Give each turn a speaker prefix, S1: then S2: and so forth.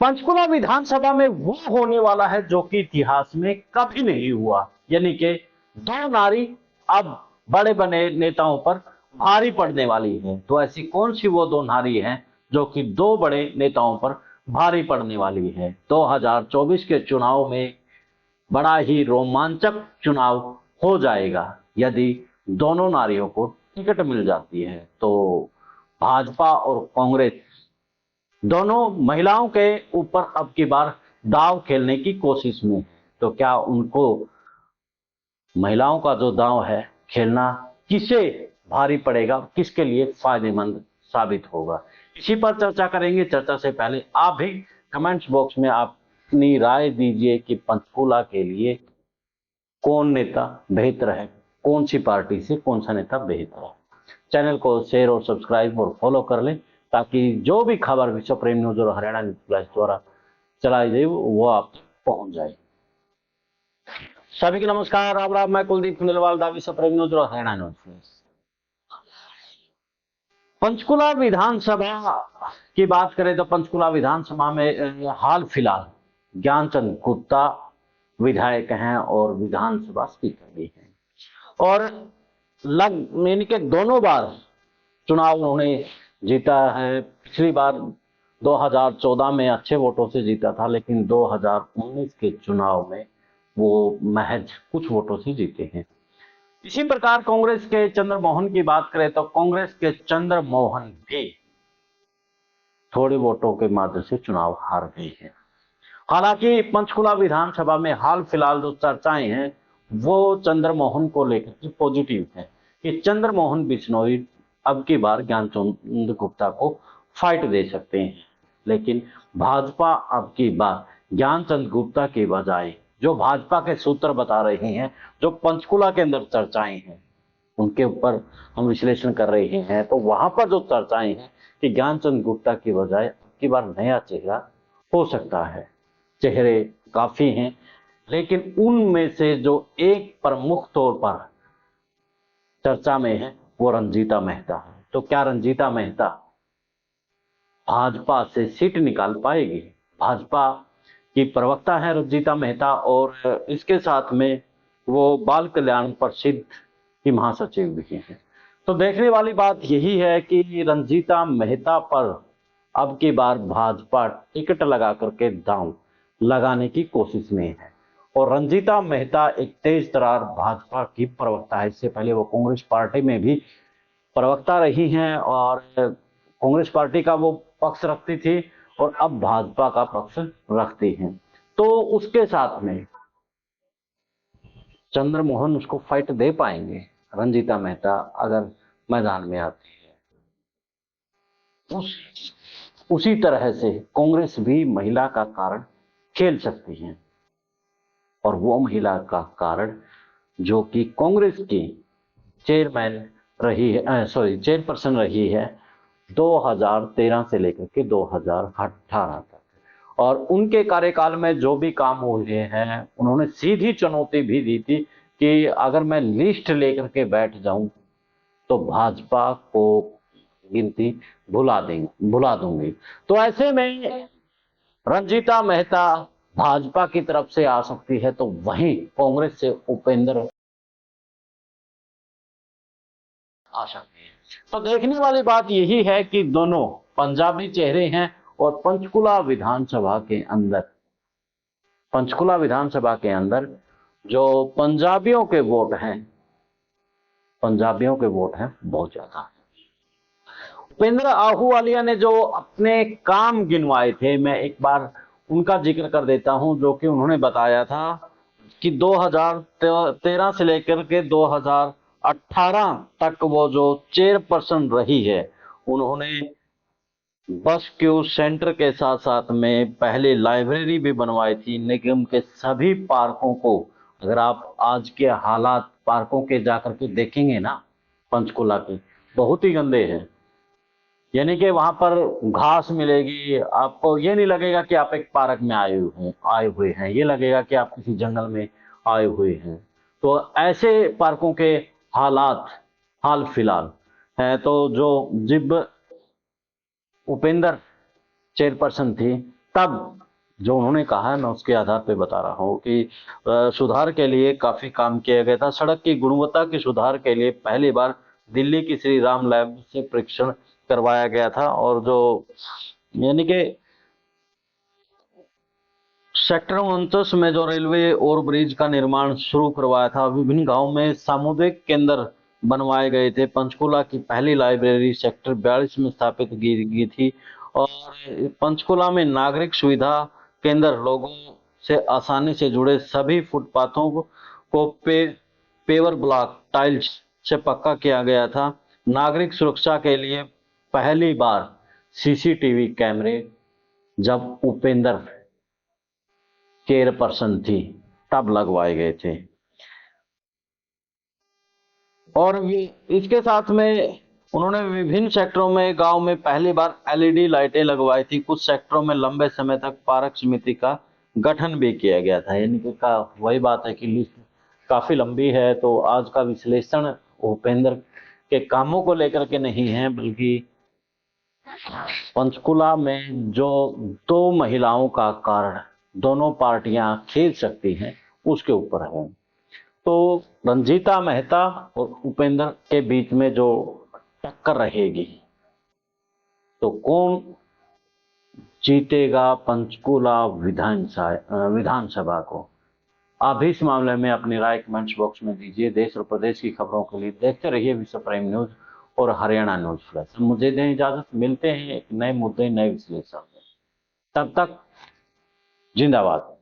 S1: पंचकुला विधानसभा में वो होने वाला है जो कि इतिहास में कभी नहीं हुआ, यानी कि दो नारी अब बड़े बड़े नेताओं पर भारी पड़ने वाली है। तो ऐसी कौन सी वो दो नारी हैं जो कि दो बड़े नेताओं पर भारी पड़ने वाली है? 2024 के चुनाव में बड़ा ही रोमांचक चुनाव हो जाएगा यदि दोनों नारियों को टिकट मिल जाती है। तो भाजपा और कांग्रेस दोनों महिलाओं के ऊपर अब की बार दांव खेलने की कोशिश में है। तो क्या उनको महिलाओं का जो दांव है खेलना किसे भारी पड़ेगा, किसके लिए फायदेमंद साबित होगा, इसी पर चर्चा करेंगे। चर्चा से पहले आप भी कमेंट्स बॉक्स में अपनी राय दीजिए कि पंचकूला के लिए कौन नेता बेहतर है, कौन सी पार्टी से कौन सा नेता बेहतर है। चैनल को शेयर और सब्सक्राइब और फॉलो कर लें ताकि जो भी खबर विश्व प्रेम न्यूज और हरियाणा न्यूज फ्लैश द्वारा चलाई जाए वो आप पहुंच जाए। सभी को नमस्कार, राम राम। मैं कुलदीप खंडेलवाल, दा विश्व प्रेम न्यूज और हरियाणा न्यूज फ्लैश। पंचकुला विधानसभा की बात करें तो पंचकुला विधानसभा में हाल फिलहाल ज्ञानचंद गुप्ता विधायक हैं और विधानसभा स्पीकर भी हैं, और यानी कि दोनों बार चुनाव उन्होंने जीता है। पिछली बार 2014 में अच्छे वोटों से जीता था, लेकिन 2019 के चुनाव में वो महज कुछ वोटों से जीते हैं। इसी प्रकार कांग्रेस के चंद्रमोहन की बात करें तो कांग्रेस के चंद्रमोहन भी थोड़े वोटों के माध्यम से चुनाव हार गए हैं। हालांकि पंचकुला विधानसभा में हाल फिलहाल जो चर्चाएं हैं वो चंद्रमोहन को लेकर के पॉजिटिव है कि चंद्रमोहन बिश्नोई अब की बार ज्ञानचंद गुप्ता को फाइट दे सकते हैं। लेकिन भाजपा अब की बार ज्ञानचंद गुप्ता के बजाय जो भाजपा के सूत्र बता रहे हैं, जो पंचकुला के अंदर चर्चाएं हैं उनके ऊपर हम विश्लेषण कर रहे हैं, तो वहां पर जो चर्चाएं हैं कि ज्ञानचंद गुप्ता की बजाय अब की बार नया चेहरा हो सकता है। चेहरे काफी हैं, लेकिन उनमें से जो एक प्रमुख तौर पर चर्चा में है वो रंजीता मेहता है। तो क्या रंजीता मेहता भाजपा से सीट निकाल पाएगी? भाजपा की प्रवक्ता है रंजीता मेहता, और इसके साथ में वो बाल कल्याण परिषद की महासचिव भी हैं। तो देखने वाली बात यही है कि रंजीता मेहता पर अब की बार भाजपा टिकट लगा करके दांव लगाने की कोशिश में है। और रंजीता मेहता एक तेज तर्रार भाजपा की प्रवक्ता है। इससे पहले वो कांग्रेस पार्टी में भी प्रवक्ता रही हैं और कांग्रेस पार्टी का वो पक्ष रखती थी और अब भाजपा का पक्ष रखती हैं। तो उसके साथ में चंद्रमोहन उसको फाइट दे पाएंगे रंजीता मेहता अगर मैदान में आती है। उसी तरह से कांग्रेस भी महिला का कार्ड खेल सकती है, और वो महिला का कार्ड जो कि कांग्रेस की चेयरमैन रही है, चेयरपर्सन रही है 2013 से लेकर के 2018 तक, और उनके कार्यकाल में जो भी काम हुए हैं उन्होंने सीधी चुनौती भी दी थी कि अगर मैं लिस्ट लेकर के बैठ जाऊं तो भाजपा को गिनती भुला दूंगी। तो ऐसे में रंजीता मेहता भाजपा की तरफ से आ सकती है, तो वहीं कांग्रेस से उपेंद्र आ सकते हैं। तो देखने वाली बात यही है कि दोनों पंजाबी चेहरे हैं, और पंचकुला विधानसभा के अंदर जो पंजाबियों के वोट हैं बहुत ज्यादा। उपेंद्र आहूवालिया ने जो अपने काम गिनवाए थे, मैं एक बार उनका जिक्र कर देता हूं, जो कि उन्होंने बताया था कि 2013 से लेकर के 2018 तक वो जो चेयरपर्सन रही है, उन्होंने बस क्यू सेंटर के साथ साथ में पहले लाइब्रेरी भी बनवाई थी। निगम के सभी पार्कों को, अगर आप आज के हालात पार्कों के जाकर के देखेंगे ना, पंचकुला के बहुत ही गंदे हैं। यानी कि वहां पर घास मिलेगी, आपको ये नहीं लगेगा कि आप एक पार्क में आए हुए हैं, ये लगेगा कि आप किसी जंगल में आए हुए हैं। तो ऐसे पार्कों के हालात हाल फिलहाल है। तो जो जिब उपेंद्र चेयरपर्सन थी तब जो उन्होंने कहा है मैं उसके आधार पे बता रहा हूँ कि सुधार के लिए काफी काम किया गया था। सड़क की गुणवत्ता के सुधार के लिए पहली बार दिल्ली की श्री राम लैब से परीक्षण करवाया गया था, और जो यानी कि सेक्टर 29 में जो रेलवे और ब्रिज का निर्माण शुरू करवाया था। विभिन्न गांवों में सामुदायिक केंद्र बनवाए गए थे। पंचकुला की पहली लाइब्रेरी सेक्टर 42 में स्थापित की गई थी, और पंचकुला में नागरिक सुविधा केंद्र लोगों से आसानी से जुड़े सभी फुटपाथों को पेवर ब्लॉक टाइल्स से पक्का किया गया था। नागरिक सुरक्षा के लिए पहली बार सीसीटीवी कैमरे, जब उपेंद्र चेयरपर्सन थी तब लगवाए गए थे। और ये इसके साथ में उन्होंने विभिन्न सेक्टरों में गांव में पहली बार एलईडी लाइटें लगवाई थी। कुछ सेक्टरों में लंबे समय तक पारक समिति का गठन भी किया गया था। यानी कि वही बात है कि लिस्ट काफी लंबी है, तो आज का विश्लेषण उपेंद्र के कामों को लेकर के नहीं है, बल्कि पंचकुला में जो दो महिलाओं का कारण दोनों पार्टियां खेल सकती हैं उसके ऊपर है। तो रंजीता मेहता और उपेंद्र के बीच में जो टक्कर रहेगी, तो कौन जीतेगा पंचकुला विधानसभा को, आप भी इस मामले में अपनी राय कमेंट्स बॉक्स में दीजिए। देश और प्रदेश की खबरों के लिए देखते रहिए विश्व प्राइम न्यूज और हरियाणा न्यूज फ्लैश। मुझे दें इजाजत, मिलते हैं एक नए मुद्दे नए विश्लेषण में। तब तक जिंदाबाद।